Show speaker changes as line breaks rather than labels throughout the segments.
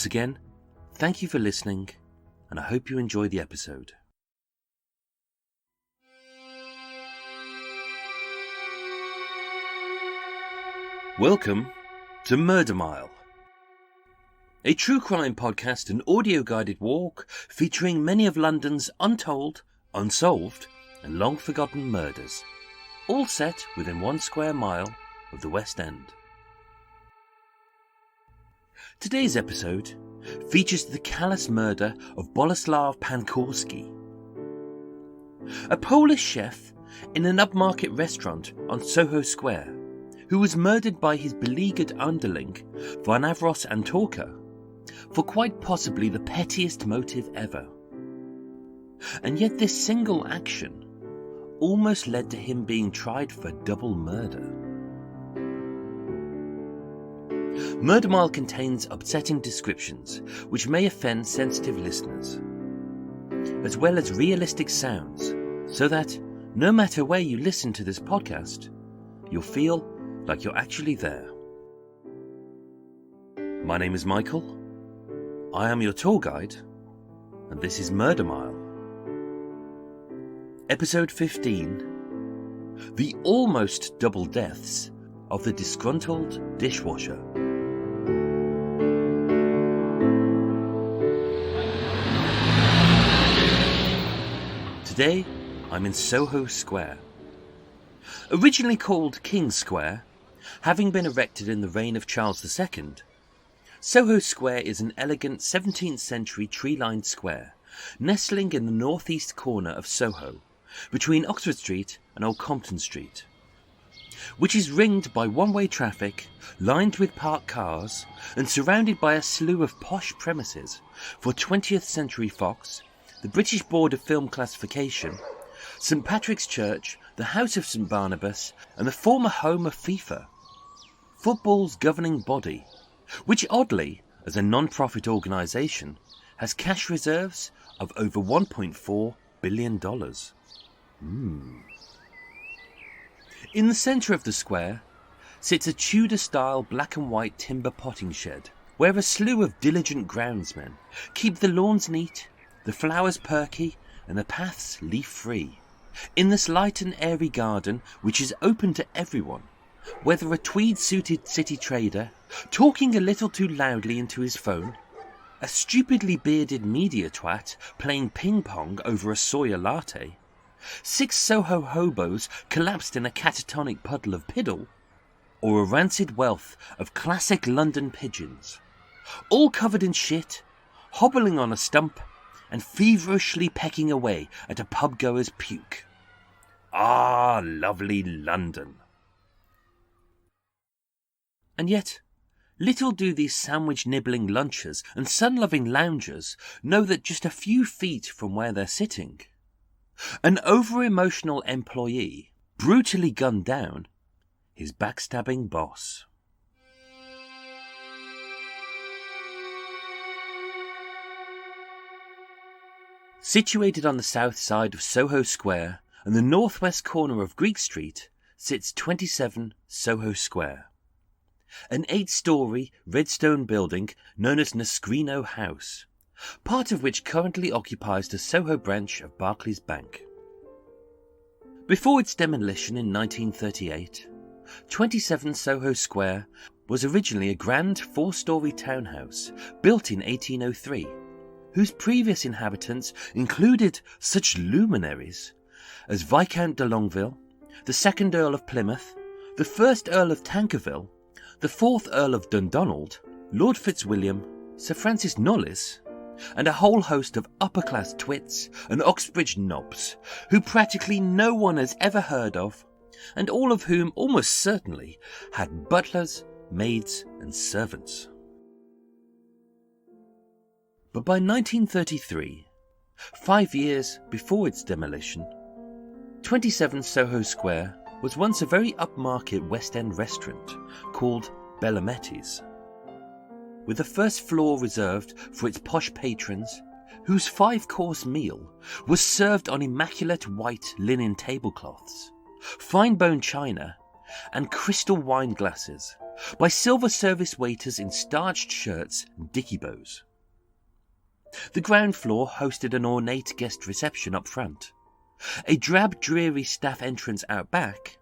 Once again, thank you for listening, and I hope you enjoy the episode. Welcome to Murder Mile, a true crime podcast and audio-guided walk featuring many of London's untold, unsolved, and long-forgotten murders, all set within 1 square mile of the West End. Today's episode features the callous murder of Boleslaw Pankorski, a Polish chef in an upmarket restaurant on Soho Square, who was murdered by his beleaguered underling, Varnavros Antorka, for quite possibly the pettiest motive ever. And yet this single action almost led to him being tried for double murder. Murder Mile contains upsetting descriptions which may offend sensitive listeners, as well as realistic sounds, so that no matter where you listen to this podcast, you'll feel like you're actually there. My name is Michael, I am your tour guide, and this is Murder Mile. Episode 15, The Almost Double Deaths of the Disgruntled Dishwasher. Today, I'm in Soho Square. Originally called King's Square, having been erected in the reign of Charles II, Soho Square is an elegant 17th century tree-lined square, nestling in the northeast corner of Soho, between Oxford Street and Old Compton Street, which is ringed by one-way traffic, lined with parked cars, and surrounded by a slew of posh premises for 20th Century Fox, the British Board of Film Classification, St Patrick's Church, the House of St Barnabas, and the former home of FIFA, football's governing body, which oddly, as a non-profit organisation, has cash reserves of over $1.4 billion. In the centre of the square sits a Tudor-style black and white timber potting shed, where a slew of diligent groundsmen keep the lawns neat, the flowers perky, and the paths leaf-free, in this light and airy garden which is open to everyone, whether a tweed-suited city trader, talking a little too loudly into his phone, a stupidly bearded media twat playing ping-pong over a Sawyer latte, 6 Soho hobos collapsed in a catatonic puddle of piddle, or a rancid wealth of classic London pigeons, all covered in shit, hobbling on a stump, and feverishly pecking away at a pub-goer's puke. Ah, lovely London. And yet, little do these sandwich-nibbling lunchers and sun-loving loungers know that just a few feet from where they're sitting, an over-emotional employee brutally gunned down his backstabbing boss. Situated on the south side of Soho Square and the northwest corner of Greek Street sits 27 Soho Square, an 8-storey redstone building known as Nescrino House, part of which currently occupies the Soho branch of Barclays Bank. Before its demolition in 1938, 27 Soho Square was originally a grand 4-storey townhouse built in 1803, whose previous inhabitants included such luminaries as Viscount de Longueville, the 2nd Earl of Plymouth, the 1st Earl of Tankerville, the 4th Earl of Dundonald, Lord Fitzwilliam, Sir Francis Knollys, and a whole host of upper-class twits and Oxbridge knobs who practically no one has ever heard of, and all of whom almost certainly had butlers, maids and servants. But by 1933, 5 years before its demolition, 27 Soho Square was once a very upmarket West End restaurant called Bellometti's, with the first floor reserved for its posh patrons, whose 5-course meal was served on immaculate white linen tablecloths, fine bone china, and crystal wine glasses, by silver service waiters in starched shirts and dicky bows. The ground floor hosted an ornate guest reception up front, a drab dreary staff entrance out back,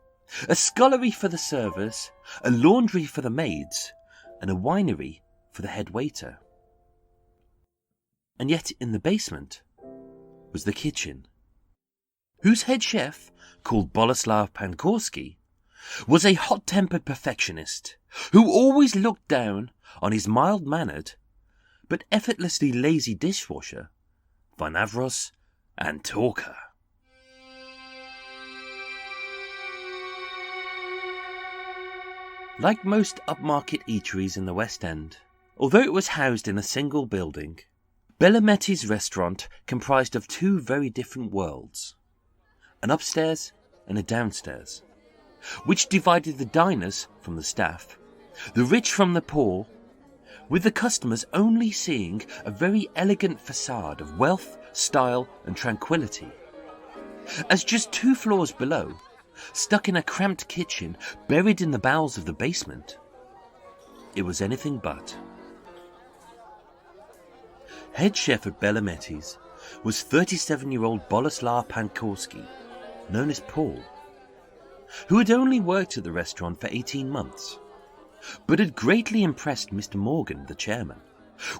a scullery for the servers, a laundry for the maids, and a winery for the head waiter. And yet in the basement was the kitchen, whose head chef, called Boleslaw Pankorski, was a hot-tempered perfectionist who always looked down on his mild-mannered but effortlessly lazy dishwasher, Varnavros Antorka. Like most upmarket eateries in the West End, although it was housed in a single building, Bellometti's restaurant comprised of two very different worlds, an upstairs and a downstairs, which divided the diners from the staff, the rich from the poor, with the customers only seeing a very elegant facade of wealth, style and tranquility. As just 2 floors below, stuck in a cramped kitchen buried in the bowels of the basement, it was anything but. Head chef at Bellometti's was 37-year-old Boleslaw Pankorski, known as Paul, who had only worked at the restaurant for 18 months, but had greatly impressed Mr. Morgan, the chairman,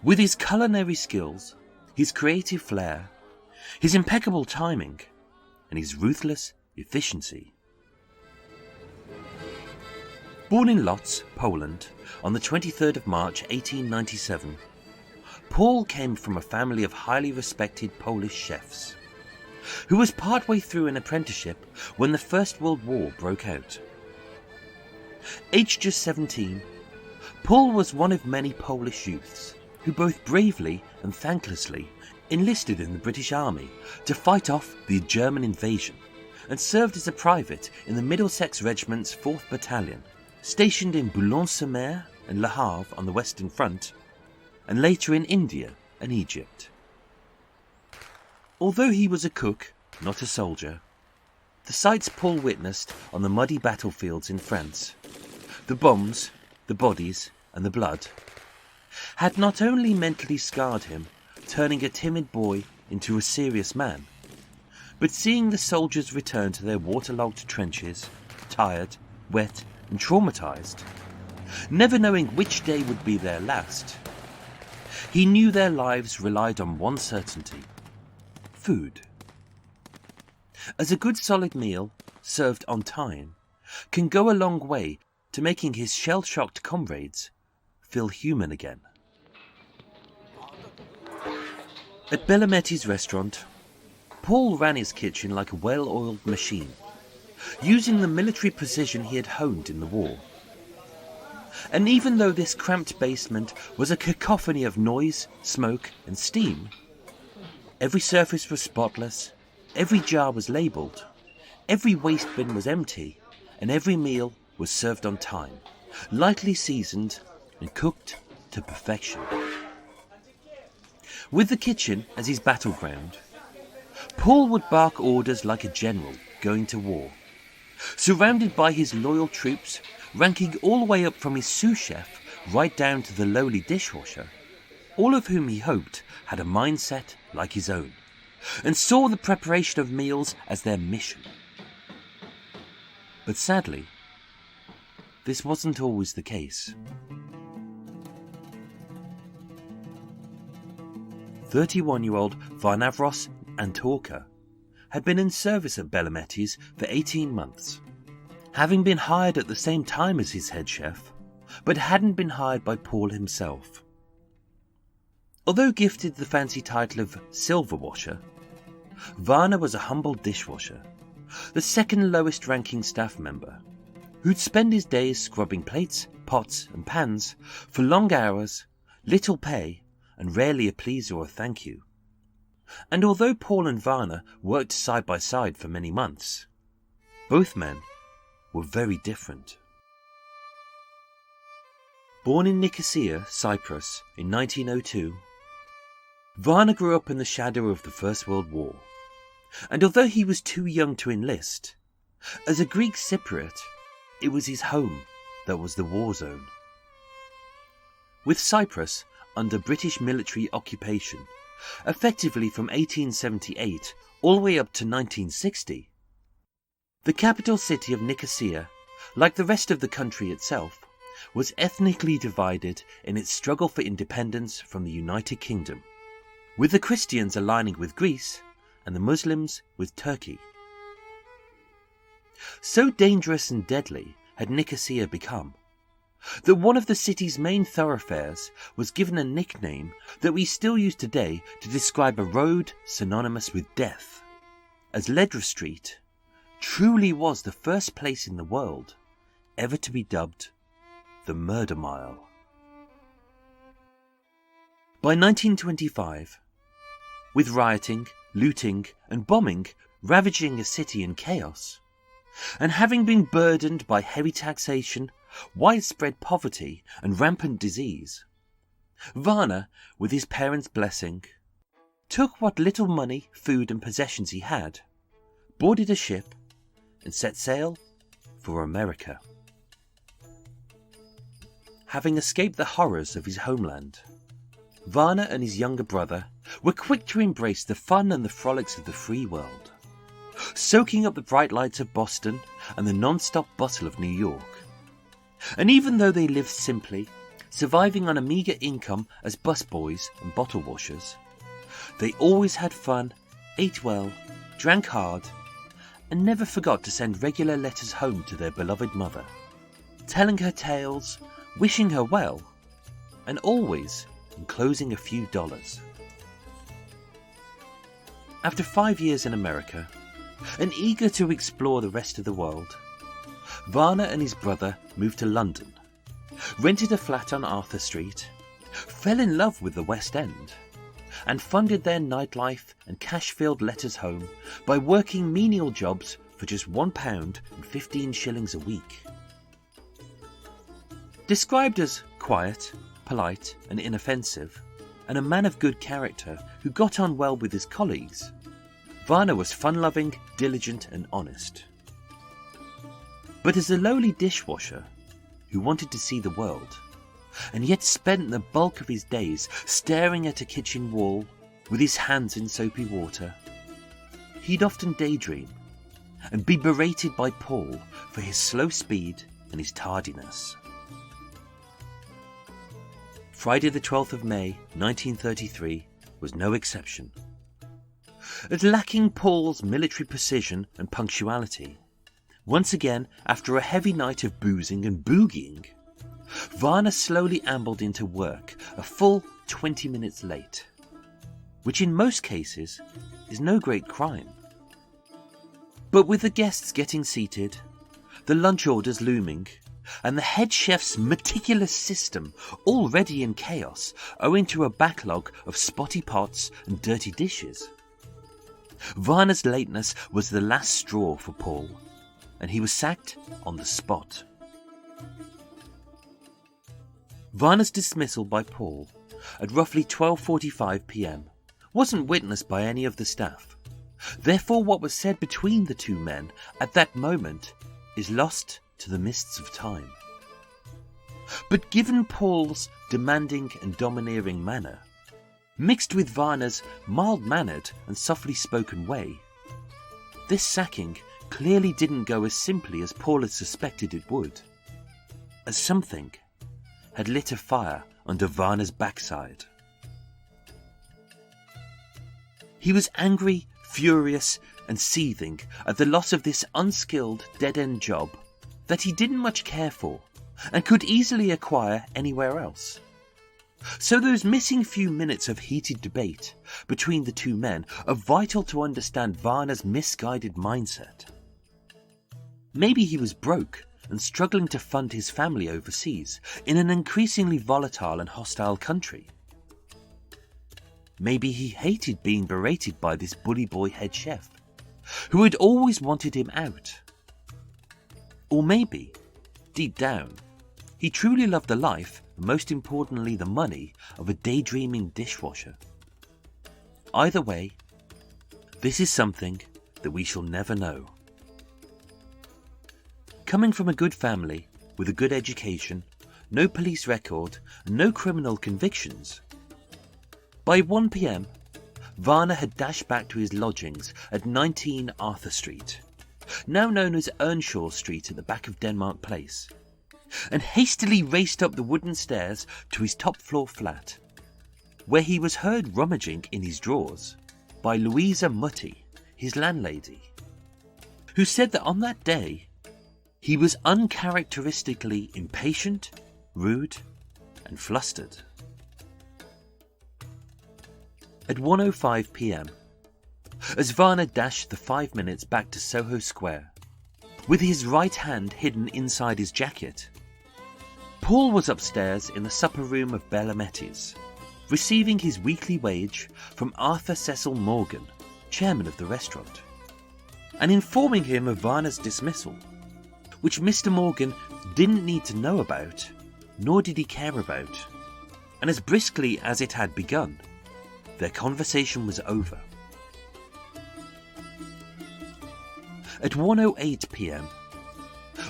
with his culinary skills, his creative flair, his impeccable timing, and his ruthless efficiency. Born in Lodz, Poland, on the 23rd of March 1897, Paul came from a family of highly respected Polish chefs, who was partway through an apprenticeship when the First World War broke out. Aged just 17, Paul was one of many Polish youths who both bravely and thanklessly enlisted in the British Army to fight off the German invasion, and served as a private in the Middlesex Regiment's 4th Battalion, stationed in Boulogne-sur-Mer and Le Havre on the Western Front, and later in India and Egypt. Although he was a cook, not a soldier, the sights Paul witnessed on the muddy battlefields in France, the bombs, the bodies, and the blood, had not only mentally scarred him, turning a timid boy into a serious man, but seeing the soldiers return to their waterlogged trenches, tired, wet, and traumatized, never knowing which day would be their last, he knew their lives relied on one certainty: food. As a good solid meal, served on time, can go a long way to making his shell-shocked comrades feel human again. At Bellometti's restaurant, Paul ran his kitchen like a well-oiled machine, using the military precision he had honed in the war. And even though this cramped basement was a cacophony of noise, smoke and steam, every surface was spotless, every jar was labelled, every waste bin was empty, and every meal was served on time, lightly seasoned and cooked to perfection. With the kitchen as his battleground, Paul would bark orders like a general going to war, surrounded by his loyal troops, ranking all the way up from his sous chef right down to the lowly dishwasher, all of whom he hoped had a mindset like his own, and saw the preparation of meals as their mission. But sadly, this wasn't always the case. 31-year-old Varnavros Antorka had been in service at Bellometti's for 18 months, having been hired at the same time as his head chef, but hadn't been hired by Paul himself. Although gifted the fancy title of silver washer, Varna was a humble dishwasher, the second lowest ranking staff member, who'd spend his days scrubbing plates, pots and pans for long hours, little pay, and rarely a please or a thank you. And although Paul and Varna worked side by side for many months, both men were very different. Born in Nicosia, Cyprus, in 1902, Varna grew up in the shadow of the First World War, and although he was too young to enlist, as a Greek Cypriot, it was his home, that was the war zone. With Cyprus under British military occupation, effectively from 1878 all the way up to 1960, the capital city of Nicosia, like the rest of the country itself, was ethnically divided in its struggle for independence from the United Kingdom, with the Christians aligning with Greece and the Muslims with Turkey. So dangerous and deadly had Nicosia become, that one of the city's main thoroughfares was given a nickname that we still use today to describe a road synonymous with death, as Ledra Street truly was the first place in the world ever to be dubbed the Murder Mile. By 1925, with rioting, looting and bombing ravaging a city in chaos, and having been burdened by heavy taxation, widespread poverty and rampant disease, Varna, with his parents' blessing, took what little money, food and possessions he had, boarded a ship and set sail for America. Having escaped the horrors of his homeland, Varna and his younger brother were quick to embrace the fun and the frolics of the free world, soaking up the bright lights of Boston and the non-stop bustle of New York. And even though they lived simply, surviving on a meagre income as busboys and bottle washers, they always had fun, ate well, drank hard, and never forgot to send regular letters home to their beloved mother, telling her tales, wishing her well, and always enclosing a few dollars. After 5 years in America, and eager to explore the rest of the world, Varna and his brother moved to London, rented a flat on Arthur Street, fell in love with the West End, and funded their nightlife and cash-filled letters home by working menial jobs for just £1 and 15 shillings a week. Described as quiet, polite and inoffensive, and a man of good character who got on well with his colleagues, Varna was fun-loving, diligent and honest. But as a lowly dishwasher who wanted to see the world, and yet spent the bulk of his days staring at a kitchen wall with his hands in soapy water, he'd often daydream and be berated by Paul for his slow speed and his tardiness. Friday the 12th of May 1933 was no exception. As lacking Paul's military precision and punctuality, once again after a heavy night of boozing and boogieing, Varna slowly ambled into work a full 20 minutes late, which in most cases is no great crime. But with the guests getting seated, the lunch orders looming, and the head chef's meticulous system already in chaos owing to a backlog of spotty pots and dirty dishes, Varna's lateness was the last straw for Paul, and he was sacked on the spot. Varna's dismissal by Paul at roughly 12:45 p.m. wasn't witnessed by any of the staff. Therefore, what was said between the two men at that moment is lost to the mists of time. But given Paul's demanding and domineering manner, mixed with Varna's mild-mannered and softly spoken way, this sacking clearly didn't go as simply as Paul had suspected it would, as something had lit a fire under Varna's backside. He was angry, furious and seething at the loss of this unskilled dead-end job that he didn't much care for and could easily acquire anywhere else. So those missing few minutes of heated debate between the two men are vital to understand Varna's misguided mindset. Maybe he was broke and struggling to fund his family overseas in an increasingly volatile and hostile country. Maybe he hated being berated by this bully boy head chef, who had always wanted him out. Or maybe, deep down, he truly loved the life, and most importantly the money, of a daydreaming dishwasher. Either way, this is something that we shall never know. Coming from a good family with a good education, no police record, and no criminal convictions. By 1 p.m, Varna had dashed back to his lodgings at 19 Arthur Street, now known as Earnshaw Street at the back of Denmark Place, and hastily raced up the wooden stairs to his top-floor flat, where he was heard rummaging in his drawers by Louisa Mutti, his landlady, who said that on that day he was uncharacteristically impatient, rude, and flustered. At 1:05 p.m, as Varna dashed the 5 minutes back to Soho Square, with his right hand hidden inside his jacket, Paul was upstairs in the supper room of Bellometti's, receiving his weekly wage from Arthur Cecil Morgan, chairman of the restaurant, and informing him of Varna's dismissal, which Mr. Morgan didn't need to know about, nor did he care about, and as briskly as it had begun, their conversation was over. At 1:08 p.m,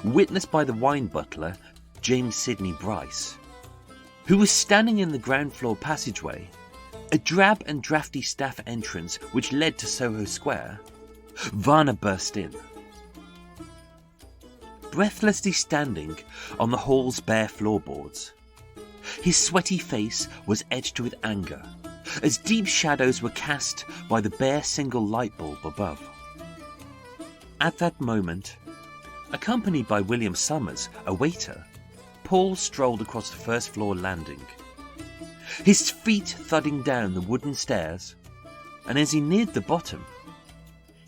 witnessed by the wine butler James Sidney Bryce, who was standing in the ground floor passageway, a drab and drafty staff entrance which led to Soho Square, Varna burst in. Breathlessly standing on the hall's bare floorboards, his sweaty face was edged with anger, as deep shadows were cast by the bare single light bulb above. At that moment, accompanied by William Summers, a waiter, Paul strolled across the first floor landing, his feet thudding down the wooden stairs, and as he neared the bottom,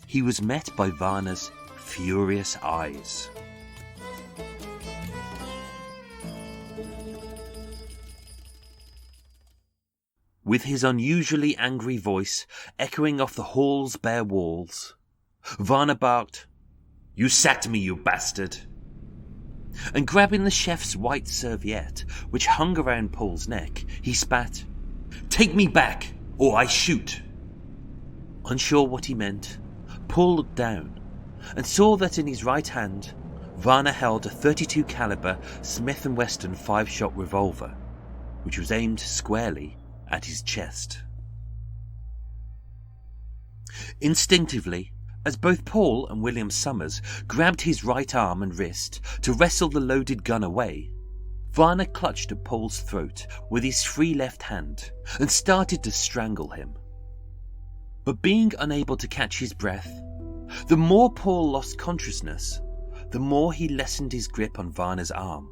he was met by Varna's furious eyes. With his unusually angry voice echoing off the hall's bare walls, Varna barked, "You sacked me, you bastard!" And grabbing the chef's white serviette, which hung around Paul's neck, he spat, "Take me back, or I shoot!" Unsure what he meant, Paul looked down and saw that in his right hand, Varna held a .32 caliber Smith & Wesson 5-shot revolver, which was aimed squarely at his chest. Instinctively, as both Paul and William Summers grabbed his right arm and wrist to wrestle the loaded gun away, Varna clutched at Paul's throat with his free left hand and started to strangle him. But being unable to catch his breath, the more Paul lost consciousness, the more he lessened his grip on Varna's arm.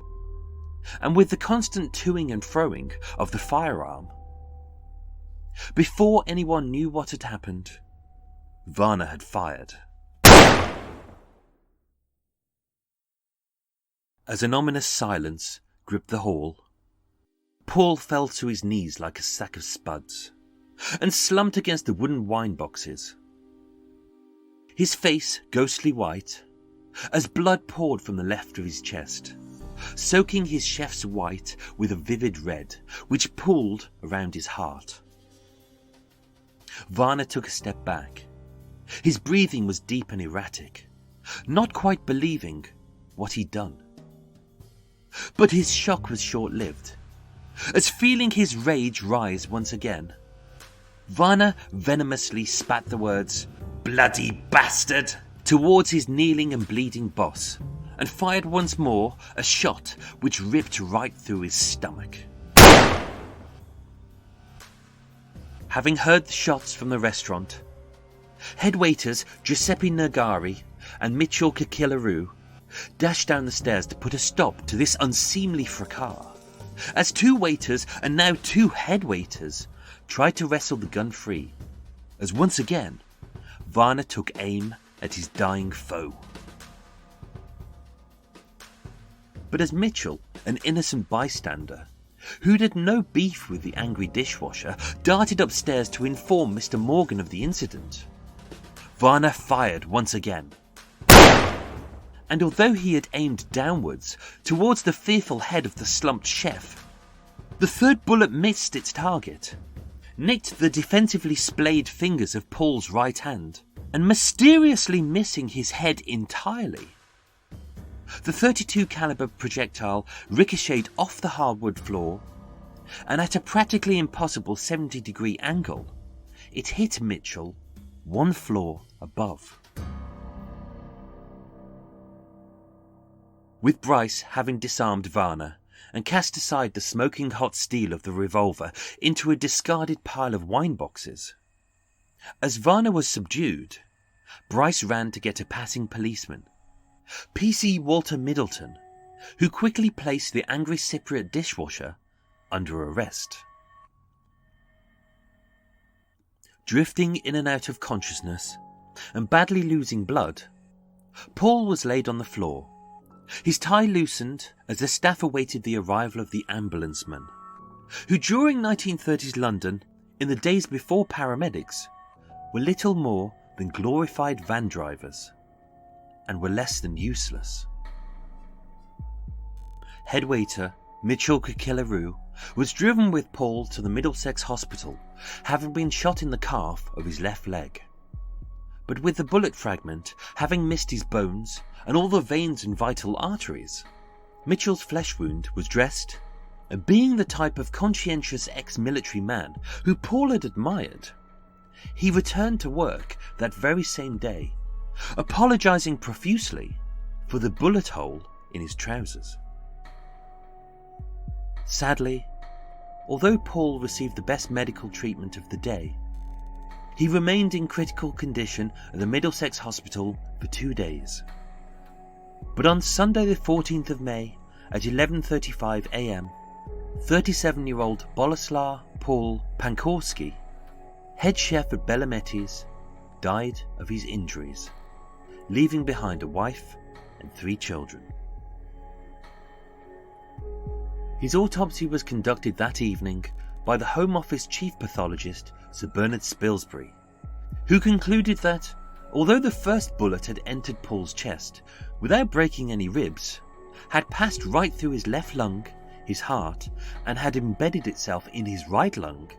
And with the constant toing and froing of the firearm, before anyone knew what had happened, Varna had fired. As an ominous silence gripped the hall, Paul fell to his knees like a sack of spuds and slumped against the wooden wine boxes. His face ghostly white, as blood poured from the left of his chest, soaking his chef's white with a vivid red, which pooled around his heart. Varna took a step back. His breathing was deep and erratic, not quite believing what he'd done. But his shock was short-lived, as feeling his rage rise once again, Varna venomously spat the words, "Bloody bastard!" towards his kneeling and bleeding boss, and fired once more a shot which ripped right through his stomach. Having heard the shots from the restaurant, head waiters Giuseppe Nagari and Mitchell Kakilaroo dashed down the stairs to put a stop to this unseemly fracas, as 2 waiters and now 2 head waiters tried to wrestle the gun free, as once again Varna took aim at his dying foe. But as Mitchell, an innocent bystander, who'd had no beef with the angry dishwasher, darted upstairs to inform Mr. Morgan of the incident, Varna fired once again. And although he had aimed downwards towards the fearful head of the slumped chef, the 3rd bullet missed its target, nicked the defensively splayed fingers of Paul's right hand, and mysteriously missing his head entirely, The .32 caliber projectile ricocheted off the hardwood floor, and at a practically impossible 70-degree angle, it hit Mitchell one floor above. With Bryce having disarmed Varna and cast aside the smoking hot steel of the revolver into a discarded pile of wine boxes, as Varna was subdued, Bryce ran to get a passing policeman, PC Walter Middleton, who quickly placed the angry Cypriot dishwasher under arrest. Drifting in and out of consciousness and badly losing blood, Paul was laid on the floor, his tie loosened as the staff awaited the arrival of the ambulancemen, who during 1930s London, in the days before paramedics, were little more than glorified van drivers, and were less than useless. Head waiter Mitchell Kikilaroo was driven with Paul to the Middlesex Hospital, having been shot in the calf of his left leg. But with the bullet fragment having missed his bones and all the veins and vital arteries, Mitchell's flesh wound was dressed, and being the type of conscientious ex-military man who Paul had admired, he returned to work that very same day, apologising profusely for the bullet hole in his trousers. Sadly, although Paul received the best medical treatment of the day, he remained in critical condition at the Middlesex Hospital for 2 days. But on Sunday the 14th of May at 11:35 a.m, 37-year-old Boleslaw Paul Pankorski, head chef at Bellometti's, died of his injuries, leaving behind a wife and 3 children. His autopsy was conducted that evening by the Home Office Chief Pathologist Sir Bernard Spilsbury, who concluded that, although the first bullet had entered Paul's chest without breaking any ribs, had passed right through his left lung, his heart, and had embedded itself in his right lung,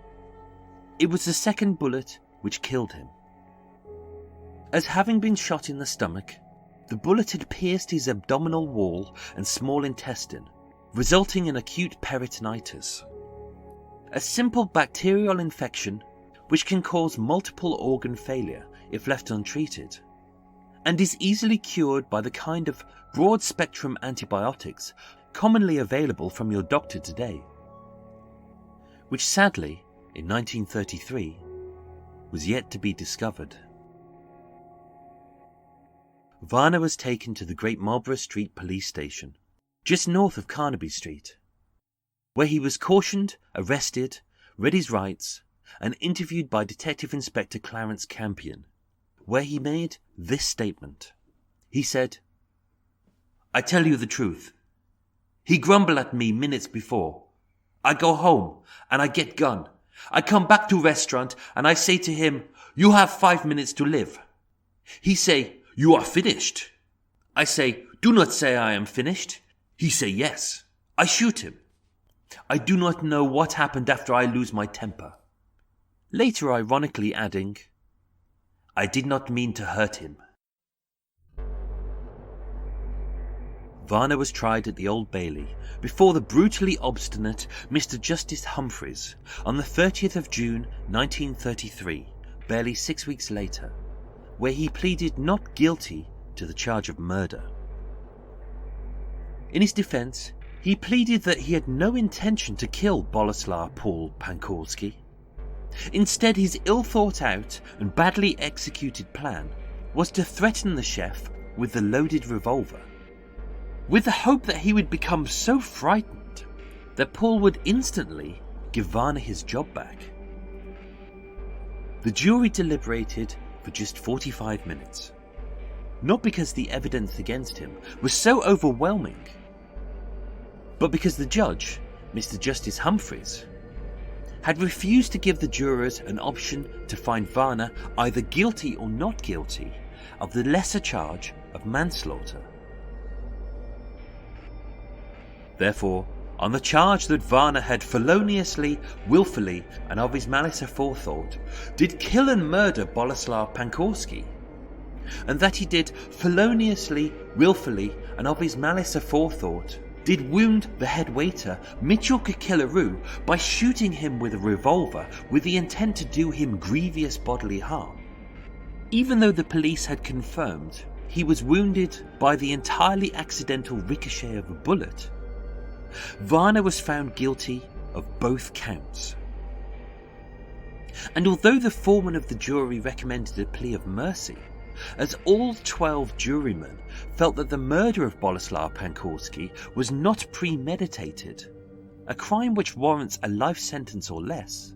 it was the second bullet which killed him. As having been shot in the stomach, the bullet had pierced his abdominal wall and small intestine, resulting in acute peritonitis, a simple bacterial infection which can cause multiple organ failure if left untreated, and is easily cured by the kind of broad-spectrum antibiotics commonly available from your doctor today, which sadly, in 1933, was yet to be discovered. Varna was taken to the Great Marlborough Street police station, just north of Carnaby Street, where he was cautioned, arrested, read his rights, and interviewed by Detective Inspector Clarence Campion, where he made this statement. He said, "I tell you the truth. He grumbled at me minutes before. I go home and I get gun. I come back to restaurant and I say to him, 'You have 5 minutes to live.' He say, 'You are finished.' I say, 'Do not say I am finished.' He say, 'Yes.' I shoot him. I do not know what happened after I lose my temper." Later ironically adding, "I did not mean to hurt him." Varna was tried at the Old Bailey before the brutally obstinate Mr. Justice Humphreys on the 30th of June 1933, barely 6 weeks later, where he pleaded not guilty to the charge of murder. In his defence, he pleaded that he had no intention to kill Boleslaw Paul Pankorski. Instead, his ill-thought-out and badly executed plan was to threaten the chef with the loaded revolver, with the hope that he would become so frightened that Paul would instantly give Varna his job back. The jury deliberated for just 45 minutes, not because the evidence against him was so overwhelming, but because the judge, Mr. Justice Humphreys, had refused to give the jurors an option to find Varna either guilty or not guilty of the lesser charge of manslaughter. Therefore, on the charge that Varna had feloniously, wilfully, and of his malice aforethought, did kill and murder Boleslaw Pankorski, and that he did feloniously, wilfully, and of his malice aforethought, did wound the head waiter, Mitchell Kikilaroo, by shooting him with a revolver with the intent to do him grievous bodily harm. Even though the police had confirmed he was wounded by the entirely accidental ricochet of a bullet, Varna was found guilty of both counts. And although the foreman of the jury recommended a plea of mercy, as all 12 jurymen felt that the murder of Boleslaw Pankorski was not premeditated, a crime which warrants a life sentence or less,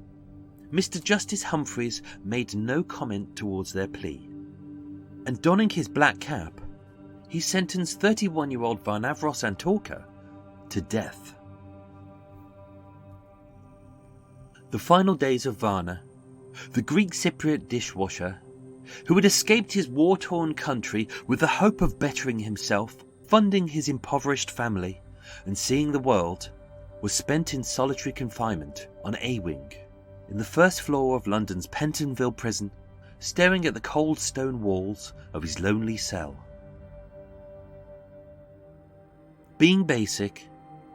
Mr. Justice Humphreys made no comment towards their plea, and donning his black cap, he sentenced 31-year-old Varnavros Antorka to death. The final days of Varna, the Greek Cypriot dishwasher, who had escaped his war-torn country with the hope of bettering himself, funding his impoverished family, and seeing the world, was spent in solitary confinement on A Wing, in the first floor of London's Pentonville prison, staring at the cold stone walls of his lonely cell. Being basic,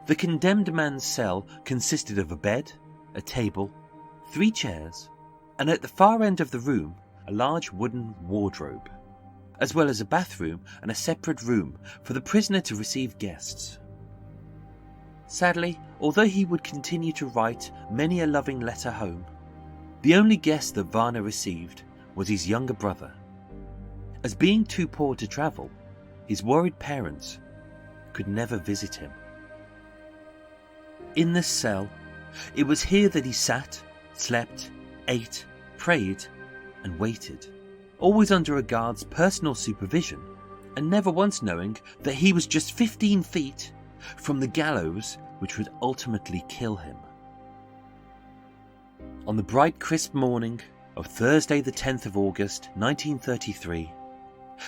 the condemned man's cell consisted of a bed, a table, 3 chairs, and at the far end of the room, a large wooden wardrobe, as well as a bathroom and a separate room for the prisoner to receive guests. Sadly, although he would continue to write many a loving letter home, the only guest that Varna received was his younger brother. As being too poor to travel, his worried parents could never visit him. In this cell, it was here that he sat, slept, ate, prayed, and waited, always under a guard's personal supervision, and never once knowing that he was just 15 feet from the gallows which would ultimately kill him. On the bright crisp morning of Thursday the 10th of August 1933,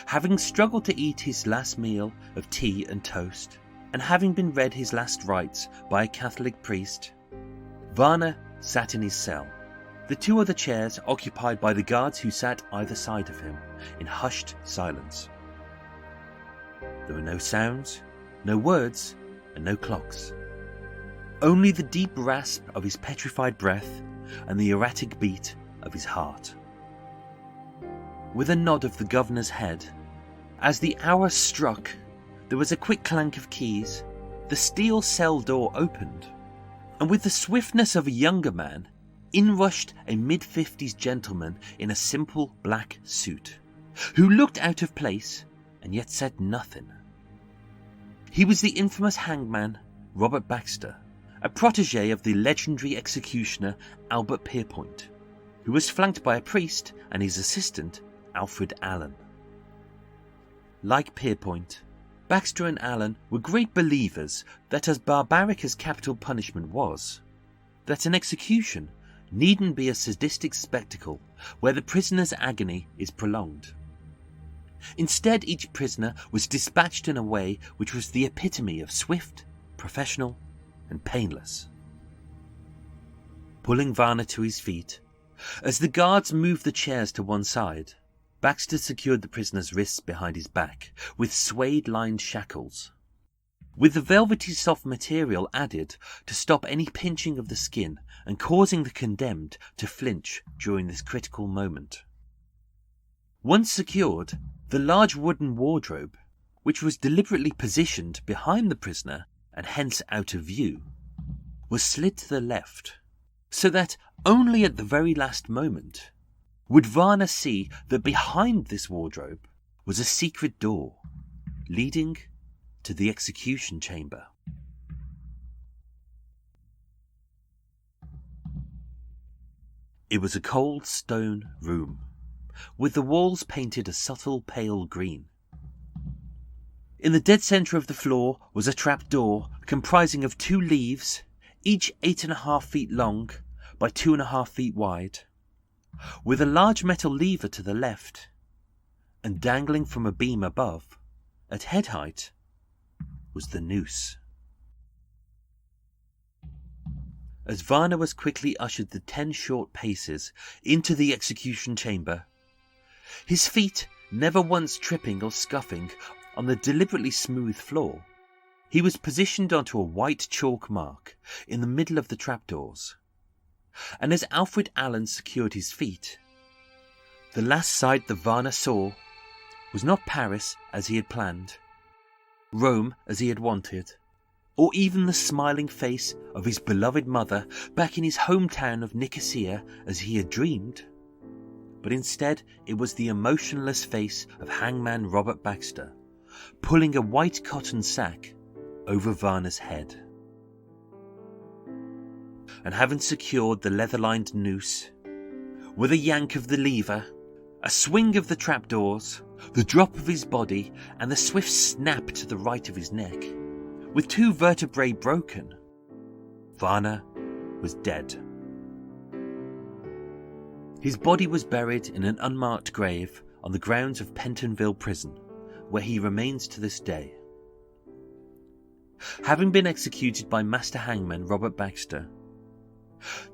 having struggled to eat his last meal of tea and toast, and having been read his last rites by a Catholic priest, Varna sat in his cell, the 2 other chairs occupied by the guards who sat either side of him, in hushed silence. There were no sounds, no words, and no clocks. Only the deep rasp of his petrified breath and the erratic beat of his heart. With a nod of the governor's head, as the hour struck, there was a quick clank of keys, the steel cell door opened, and with the swiftness of a younger man, in rushed a mid-50s gentleman in a simple black suit, who looked out of place and yet said nothing. He was the infamous hangman Robert Baxter, a protégé of the legendary executioner Albert Pierpoint, who was flanked by a priest and his assistant Alfred Allen. Like Pierpoint, Baxter and Allen were great believers that as barbaric as capital punishment was, that an execution needn't be a sadistic spectacle where the prisoner's agony is prolonged. Instead, each prisoner was dispatched in a way which was the epitome of swift, professional, and painless. Pulling Varna to his feet, as the guards moved the chairs to one side, Baxter secured the prisoner's wrists behind his back with suede-lined shackles, with the velvety soft material added to stop any pinching of the skin and causing the condemned to flinch during this critical moment. Once secured, the large wooden wardrobe, which was deliberately positioned behind the prisoner and hence out of view, was slid to the left, so that only at the very last moment would Varna see that behind this wardrobe was a secret door leading to the execution chamber. It was a cold stone room, with the walls painted a subtle pale green. In the dead centre of the floor was a trap door comprising of 2 leaves, each 8.5 feet long by 2.5 feet wide, with a large metal lever to the left, and dangling from a beam above, at head height, was the noose. As Varna was quickly ushered the 10 short paces into the execution chamber, his feet never once tripping or scuffing on the deliberately smooth floor. He was positioned onto a white chalk mark in the middle of the trapdoors. And as Alfred Allen secured his feet, the last sight that Varna saw was not Paris as he had planned, Rome as he had wanted, or even the smiling face of his beloved mother back in his hometown of Nicosia as he had dreamed. But instead it was the emotionless face of hangman Robert Baxter, pulling a white cotton sack over Varna's head. And having secured the leather-lined noose, with a yank of the lever, a swing of the trapdoors, the drop of his body, and the swift snap to the right of his neck, with 2 vertebrae broken, Varna was dead. His body was buried in an unmarked grave on the grounds of Pentonville Prison, where he remains to this day. Having been executed by Master Hangman Robert Baxter,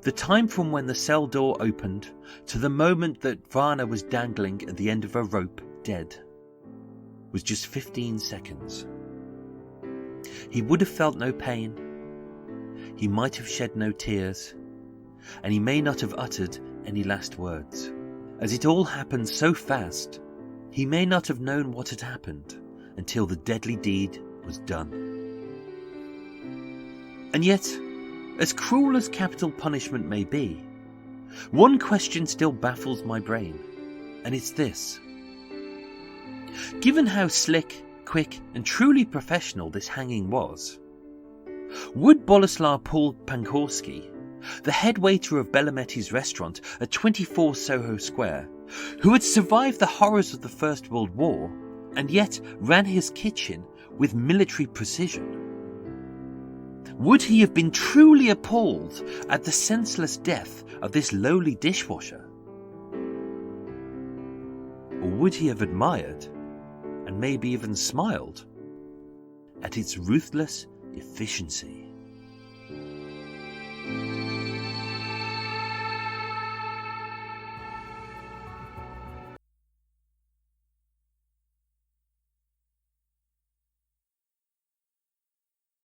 the time from when the cell door opened to the moment that Varna was dangling at the end of a rope dead was just 15 seconds. He would have felt no pain, he might have shed no tears, and he may not have uttered any last words. As it all happened so fast, he may not have known what had happened until the deadly deed was done. And yet, as cruel as capital punishment may be, one question still baffles my brain, and it's this. Given how slick, quick, and truly professional this hanging was, would Boleslaw Pankorski, the head waiter of Bellometti's restaurant at 24 Soho Square, who had survived the horrors of the First World War and yet ran his kitchen with military precision, would he have been truly appalled at the senseless death of this lowly dishwasher? Or would he have admired, and maybe even smiled, at its ruthless efficiency?